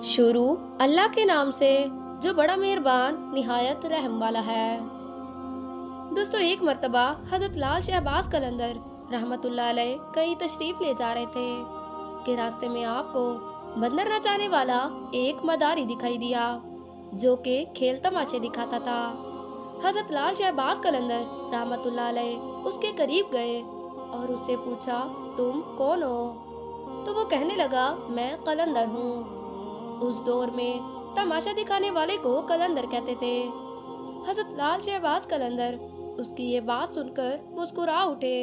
शुरू अल्लाह के नाम से जो बड़ा मेहरबान निहायत रहम वाला है। दोस्तों, एक मर्तबा हजरत लाल शहबाज कलंदर रहमतुल्लाह अलैह कहीं तशरीफ ले जा रहे थे कि रास्ते में आपको बंदर नचाने वाला एक मदारी दिखाई दिया जो कि खेल तमाशे दिखाता था। हजरत लाल शहबाज कलंदर रहमतुल्लाह अलैह उसके करीब गए और उससे पूछा, तुम कौन हो? तो वो कहने लगा, मैं कलंदर हूँ। उस दौर में तमाशा दिखाने वाले को कलंदर कहते थे। हजरत लाल शहबाज कलंदर उसकी ये बात सुनकर मुस्कुरा उठे।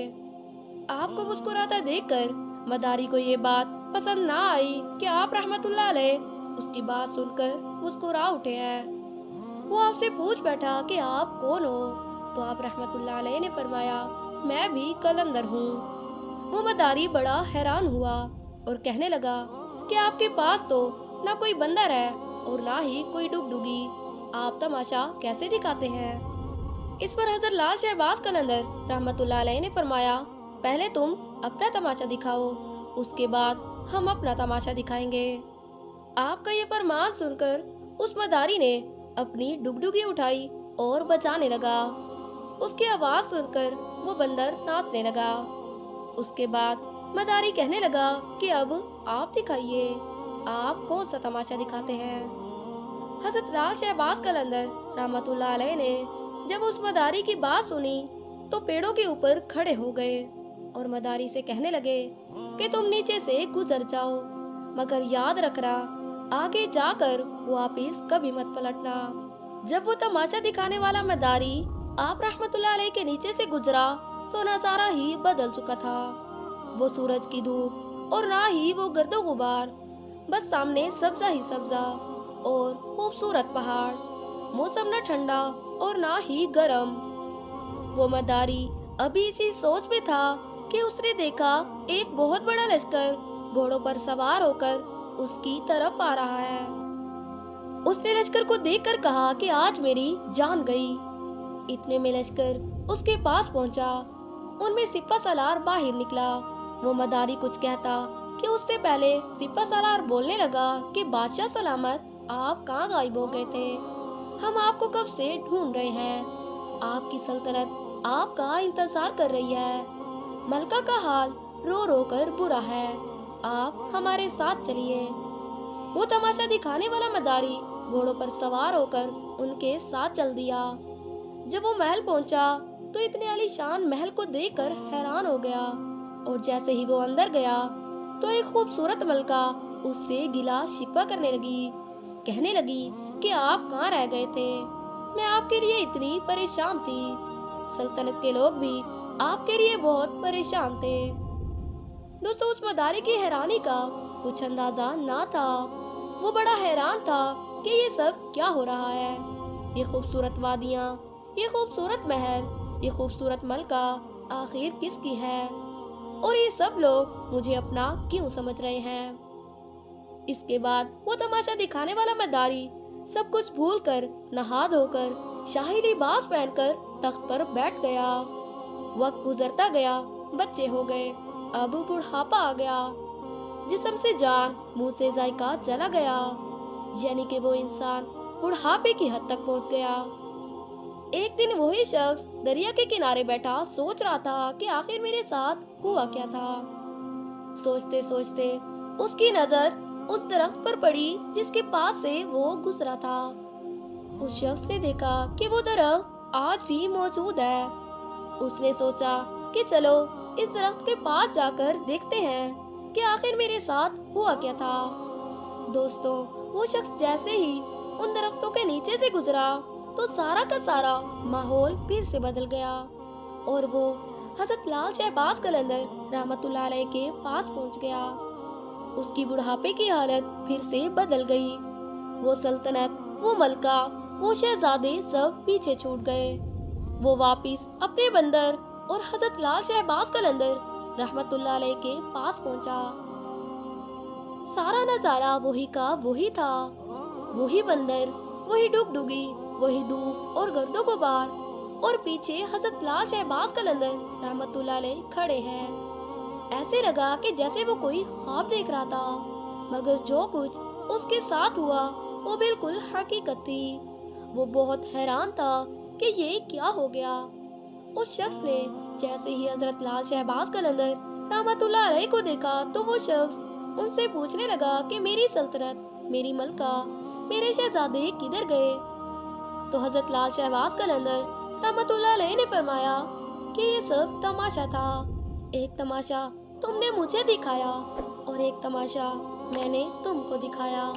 आपको मुस्कुराता देखकर मदारी को ये बात पसंद ना आई कि आप रहमतुल्लाह अलैह उसकी बात सुनकर मुस्कुरा उठे हैं। वो आपसे पूछ बैठा कि आप कौन हो? तो आप रहमतुल्लाह अलैह ने फरमाया, मैं भी कलंदर हूँ। वो मदारी बड़ा हैरान हुआ और कहने लगा कि आपके पास तो ना कोई बंदर है और ना ही कोई डुगडुगी, आप तमाशा कैसे दिखाते हैं? इस पर हजरत लाल शहबाज कलंदर रहमतुल्लाह अलैह ने फरमाया, पहले तुम अपना तमाशा दिखाओ, उसके बाद हम अपना तमाशा दिखाएंगे। आपका ये फरमान सुनकर उस मदारी ने अपनी डुगडुगी उठाई और बजाने लगा। उसकी आवाज सुनकर वो बंदर नाचने लगा। उसके बाद मदारी कहने लगा कि अब आप दिखाइए, आप कौन सा तमाशा दिखाते हैं? हजरत लाल शहबाज कलंदर रहमतुल्लाह अलैह ने जब उस मदारी की बात सुनी तो पेड़ों के ऊपर खड़े हो गए और मदारी से कहने लगे कि तुम नीचे से गुजर जाओ, मगर याद रखना आगे जाकर वापिस कभी मत पलटना। जब वो तमाशा दिखाने वाला मदारी आप रहमतुल्लाह अलैह के नीचे से गुजरा तो नजारा ही बदल चुका था। वो सूरज की धूप और ना ही वो गर्दो गुबार, बस सामने सब्जा ही सब्जा और खूबसूरत पहाड़, मौसम न ठंडा और ना ही गर्म। वो मदारी अभी इसी सोच में था कि उसने देखा एक बहुत बड़ा लश्कर घोड़ों पर सवार होकर उसकी तरफ आ रहा है। उसने लश्कर को देखकर कहा कि आज मेरी जान गई। इतने में लश्कर उसके पास पहुंचा। उनमें सिपा सलार बाहर निकला। वो मदारी कुछ कहता कि उससे पहले सिपा सलार बोलने लगा कि बादशाह सलामत, आप कहाँ गायब हो गए थे? हम आपको कब से ढूंढ रहे हैं। आपकी सल्तनत आपका इंतजार कर रही है। मलका का हाल रो रो कर बुरा है, आप हमारे साथ चलिए। वो तमाशा दिखाने वाला मदारी घोड़ों पर सवार होकर उनके साथ चल दिया। जब वो महल पहुंचा तो इतने आलीशान महल को देखकर हैरान हो गया और जैसे ही वो अंदर गया तो एक खूबसूरत मलका उससे गिला शिकवा करने लगी। कहने लगी कि आप कहाँ रह गए थे? मैं आपके लिए इतनी परेशान थी। सल्तनत के लोग भी आपके लिए बहुत परेशान थे। दोस्तों, उस मदारी की हैरानी का कुछ अंदाजा ना था। वो बड़ा हैरान था कि ये सब क्या हो रहा है। ये खूबसूरत वादियाँ, ये खूबसूरत महल, ये खूबसूरत मलका आखिर किसकी है और ये सब लोग मुझे अपना क्यों समझ रहे हैं? इसके बाद वो तमाशा दिखाने वाला मदारी सब कुछ भूलकर नहा धोकर शाही लिबास पहनकर तख्त पर बैठ गया। वक्त गुजरता गया, बच्चे हो गए, अब बुढ़ापा आ गया, जिस्म से जान, मुंह से जायका चला गया, यानी कि वो इंसान बुढ़ापे की हद तक पहुंच गया। एक दिन वही शख्स दरिया के किनारे बैठा सोच रहा था कि आखिर मेरे साथ हुआ क्या था। सोचते सोचते उसकी नजर उस दरख्त पर पड़ी जिसके पास से वो गुजरा था। उस शख्स ने देखा कि वो दरख्त आज भी मौजूद है। उसने सोचा कि चलो इस दरख्त के पास जाकर देखते हैं कि आखिर मेरे साथ हुआ क्या था। दोस्तों, वो शख्स जैसे ही उन दरख्तों के नीचे से गुजरा तो सारा का सारा माहौल फिर से बदल गया और वो हजरत लाल शहबाज कलंदर रहमतुल्लाह अलैह के पास पहुंच गया। उसकी बुढ़ापे की हालत फिर से बदल गई। वो सल्तनत, वो मलका, वो शहजादे सब पीछे छूट गए। वो वापिस अपने बंदर और हजरत लाल शहबाज कलंदर रहमतुल्लाह अलैह के पास पहुंचा। सारा नजारा वही का वही था। वही बंदर, वही डुगडुगी, वही धूप और गर्दो गुबार और पीछे हजरत लाल शहबाज कलंदर रहमतुल्लाह अलैह खड़े हैं। ऐसे लगा कि जैसे वो कोई ख्वाब देख रहा था, मगर जो कुछ اس کے ساتھ ہوا وہ بالکل حقیقت تھی۔ وہ بہت حیران تھا کہ یہ کیا ہو گیا۔ اس شخص نے جیسے ہی حضرت لال شہباز قلندر رحمت اللہ علیہ کو دیکھا تو وہ شخص ان سے پوچھنے لگا کہ میری سلطنت، میری ملکہ، میرے شہزادے کدھر گئے؟ تو حضرت لال شہباز قلندر رحمت اللہ علیہ نے فرمایا کہ یہ سب تماشا تھا۔ ایک تماشا تم نے مجھے دکھایا اور ایک تماشا میں نے تم کو دکھایا۔